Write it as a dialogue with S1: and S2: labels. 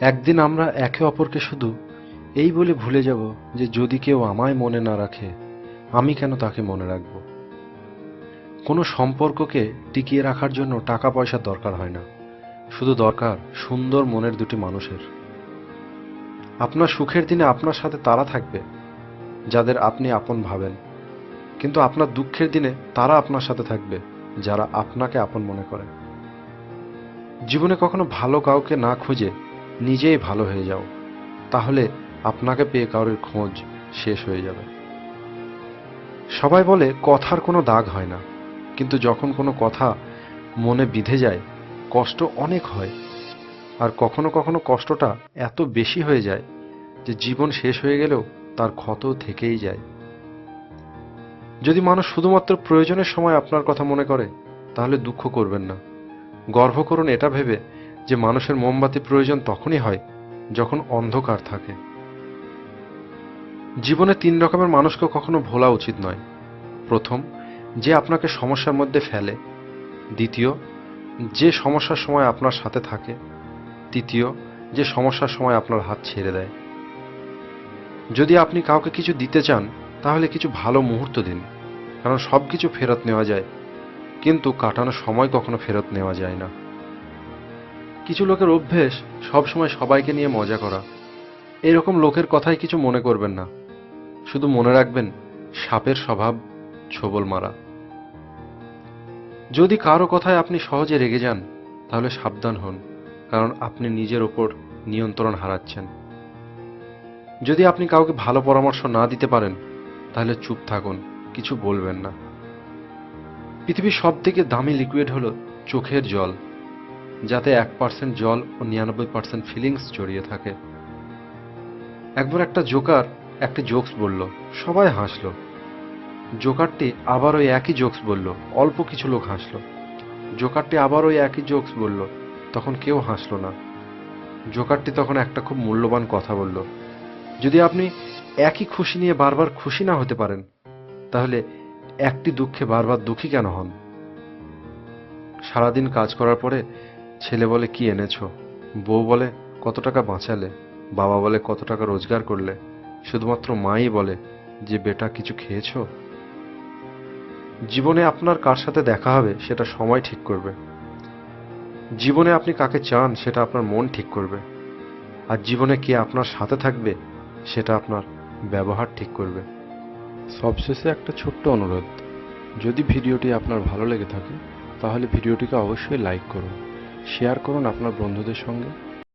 S1: একদিন আমরা একে অপরকে শুধু এই বলে ভুলে যাব যে যদি কেউ আমায় মনে না রাখে, আমি কেন তাকে মনে রাখব। কোনো সম্পর্ককে টিকিয়ে রাখার জন্য টাকা পয়সার দরকার হয় না, শুধু দরকার সুন্দর মনের দুটি মানুষের। আপনার সুখের দিনে আপনার সাথে তারা থাকবে যাদের আপনি আপন ভাবেন, কিন্তু আপনার দুঃখের দিনে তারা আপনার সাথে থাকবে যারা আপনাকে আপন মনে করে। জীবনে কখনো ভালো কাউকে না খুঁজে নিজেই ভালো হয়ে যাও, তাহলে আপনাকে পেয়ে কারোর খোঁজ শেষ হয়ে যাবে। সবাই বলে কথার কোনো দাগ হয় না, কিন্তু যখন কোনো কথা মনে বিঁধে যায় কষ্ট অনেক হয়। আর কখনো কখনো কষ্টটা এত বেশি হয়ে যায় যে জীবন শেষ হয়ে গেলেও তার ক্ষত থেকেই যায়। যদি মানুষ শুধুমাত্র প্রয়োজনের সময় আপনার কথা মনে করে, তাহলে দুঃখ করবেন না, গর্ব করুন এটা ভেবে যে মানুষের মোমবাতি প্রয়োজন তখনই হয় যখন অন্ধকার থাকে। জীবনে তিন রকমের মানুষকে কখনো ভোলা উচিত নয়। প্রথম, যে আপনাকে সমস্যার মধ্যে ফেলে। দ্বিতীয়, যে সমস্যার সময় আপনার সাথে থাকে। তৃতীয়, যে সমস্যার সময় আপনার হাত ছেড়ে দেয়। যদি আপনি কাউকে কিছু দিতে চান, তাহলে কিছু ভালো মুহূর্ত দিন, কারণ সবকিছু ফেরত নেওয়া যায়, কিন্তু কাটানো সময় কখনো ফেরত নেওয়া যায় না। কিছু লোকের অভ্যেস সবসময় সবাইকে নিয়ে মজা করা। এরকম লোকের কথাই কিছু মনে করবেন না, শুধু মনে রাখবেন সাপের স্বভাব ছোবল মারা। যদি কারো কথায় আপনি সহজে রেগে যান, তাহলে সাবধান হন, কারণ আপনি নিজের ওপর নিয়ন্ত্রণ হারাচ্ছেন। যদি আপনি কাউকে ভালো পরামর্শ না দিতে পারেন, তাহলে চুপ থাকুন, কিছু বলবেন না। পৃথিবীর সব থেকে দামি লিকুইড হলো চোখের জল, যাতে 1% জল ও 99% ফিলিংস জড়িয়ে থাকে। একবার একটা জোকার একটা জোকস বলল, সবাই হাসলো। জোকারটি আবার ওই একই জোকস বলল, অল্প কিছু লোক হাসলো। জোকারটি আবার ওই একই জোকস বলল, তখন কেউ হাসলো না। জোকারটি তখন একটা খুব মূল্যবান কথা বলল, যদি আপনি একই খুশি নিয়ে বারবার খুশি না হতে পারেন, তাহলে একটি দুঃখে বারবার দুঃখী কেন হন? সারাদিন কাজ করার পরে ছেলে বলে কি এনেছো, বউ বলে কত টাকা বাঁচালে, বাবা বলে কত টাকা রোজগার করলে, শুধুমাত্র মাই বলে যে বেটা কিছু খেয়েছো। জীবনে আপনার কার সাথে দেখা হবে সেটা সময় ঠিক করবে। জীবনে আপনি কাকে চান সেটা আপনার মন ঠিক করবে। আর জীবনে কে আপনার সাথে থাকবে সেটা আপনার ব্যবহার ঠিক করবে। সবশেষে একটা ছোট্ট অনুরোধ, যদি ভিডিওটি আপনার ভালো লেগে থাকে, তাহলে ভিডিওটিকে অবশ্যই লাইক করুন, শেয়ার করুন আপনার বন্ধুদের সঙ্গে,